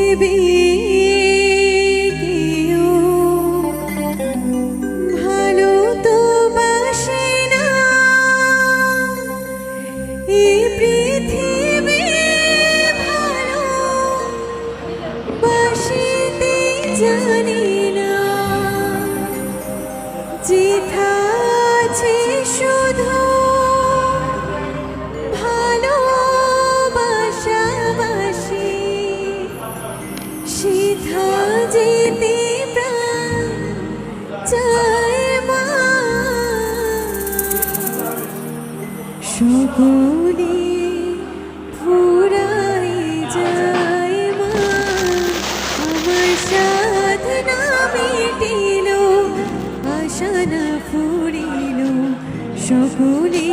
পৃথিবী কেউ ভালো তো বাসে না, এই পৃথিবী ভালো বাসিতে জানি না। যেথা আছে শুধু ভালোবাসাবাসি, সেথা যেতে প্রাণ চায় মা। সকলে ফুরাই যায় মা, আমার সাধনা মিটিল, আশা না ফুরিল, সকলে